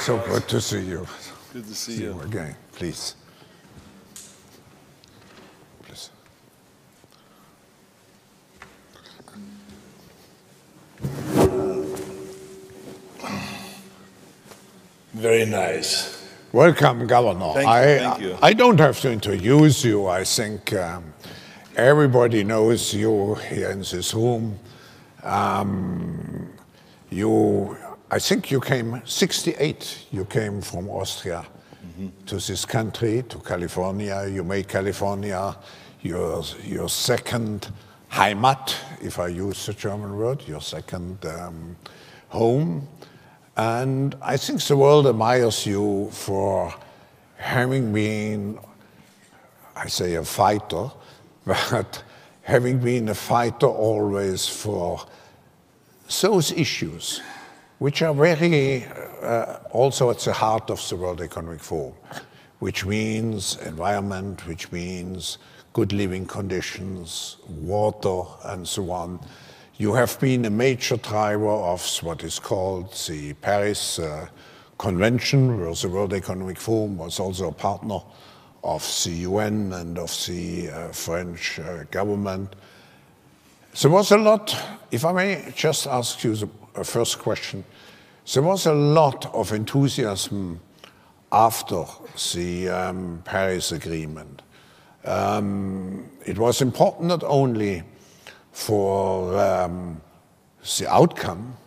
So good to see you. Good to see you again. Please. Please. Very nice. Welcome, Governor. Thank you. I don't have to introduce you. I think everybody knows you here in this room. I think you came 68. You came from Austria to this country, to California. You made California your second Heimat, if I use the German word, your second home. And I think the world admires you for having been, I say a fighter, but having been a fighter always for those issues which are very also at the heart of the World Economic Forum, which means environment, which means good living conditions, water, and so on. You have been a major driver of what is called the Paris Convention, where the World Economic Forum was also a partner of the UN and of the French government. There was a lot, if I may just ask you the first question, there was a lot of enthusiasm after the Paris Agreement. It was important not only for the outcome,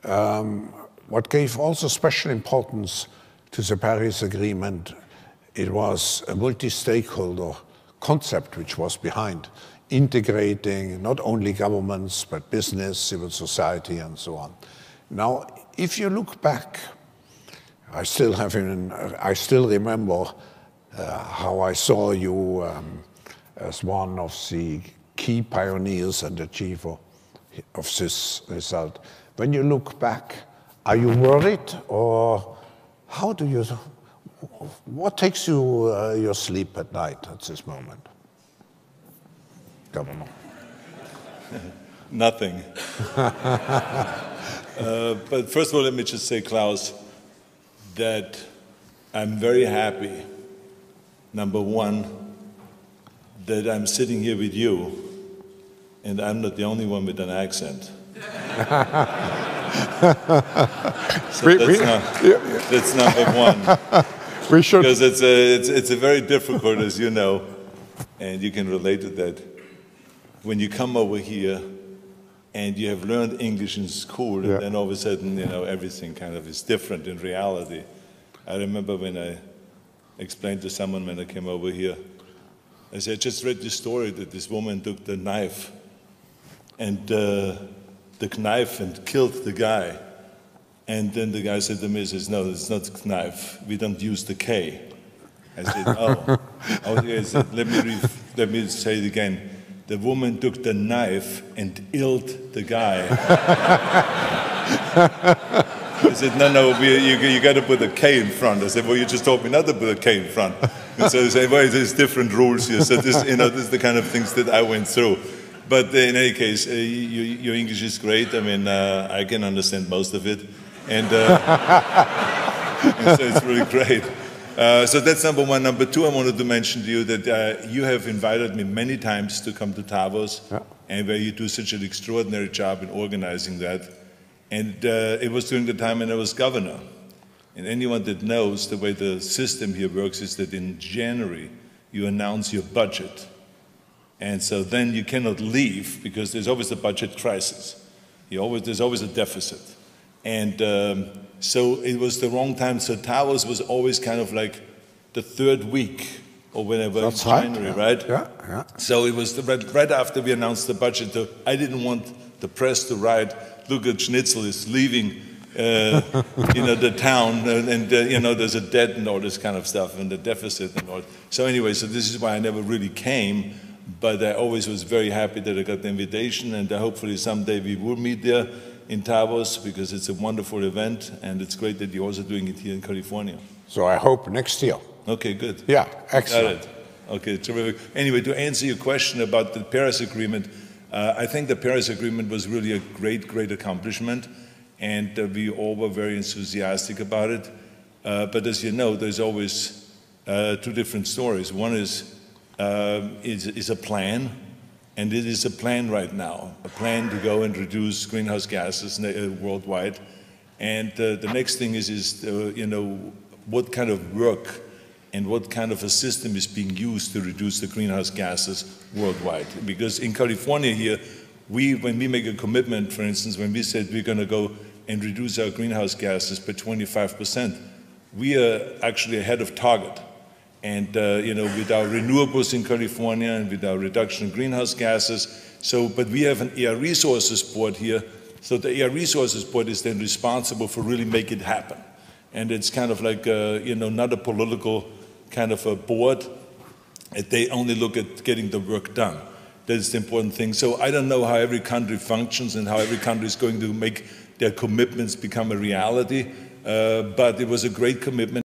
what gave also special importance to the Paris Agreement, it was a multi-stakeholder concept which was behind, integrating not only governments, but business, civil society, and so on. Now, if you look back, I still remember how I saw you as one of the key pioneers and achiever of this result. When you look back, are you worried, or how do you, what takes you your sleep at night at this moment? Governor. Nothing. But first of all, let me just say, Klaus, that I'm very happy, number one, that I'm sitting here with you, and I'm not the only one with an accent. So that's number one. We should. Because it's a very difficult, as you know, and you can relate to that. When you come over here and you have learned English in school, and then all of a sudden, you know, everything kind of is different in reality. I remember when I explained to someone when I came over here, I said, I just read the story that this woman took the knife and killed the guy. And then the guy said to me, he says, no, it's not the knife. We don't use the K. I said, oh. Okay, I said, let me say it again. The woman took the knife and killed the guy. I said, no, you got to put a K in front. I said, well, you just told me not to put a K in front. And so I said, well, there's different rules here. So this, this is the kind of things that I went through. But in any case, your English is great. I mean, I can understand most of it. And so it's really great. So that's number one. Number two, I wanted to mention to you that you have invited me many times to come to Davos, and where you do such an extraordinary job in organizing that. And it was during the time when I was governor. And anyone that knows the way the system here works is that in January, you announce your budget. And so then you cannot leave because there's always a budget crisis. There's always a deficit. And so it was the wrong time. So Davos was always kind of like the third week or whenever in January, right? Yeah. So it was right after we announced the budget. I didn't want the press to write, look at Schnitzel is leaving the town, and there's a debt and all this kind of stuff, and the deficit and all. So anyway, so this is why I never really came, but I always was very happy that I got the invitation, and hopefully someday we will meet there in Davos, because it's a wonderful event, and it's great that you're also doing it here in California. So I hope next year. Okay, good. Yeah, excellent. Got it. Okay, terrific. Anyway, to answer your question about the Paris Agreement, I think the Paris Agreement was really a great, great accomplishment. and we all were very enthusiastic about it. But as you know, there's always two different stories. One is a plan, and it is a plan right now, a plan to go and reduce greenhouse gases worldwide. And the next thing is you know, what kind of work and what kind of a system is being used to reduce the greenhouse gases worldwide. Because in California here, when we make a commitment, for instance, when we said we're going to go and reduce our greenhouse gases by 25%, we are actually ahead of target. And you know, with our renewables in California and with our reduction in greenhouse gases, but we have an air resources board here, so the air resources board is then responsible for really make it happen. And it's kind of like, you know, not a political kind of a board. They only look at getting the work done. That's the important thing. So I don't know how every country functions and how every country is going to make their commitments become a reality, but it was a great commitment.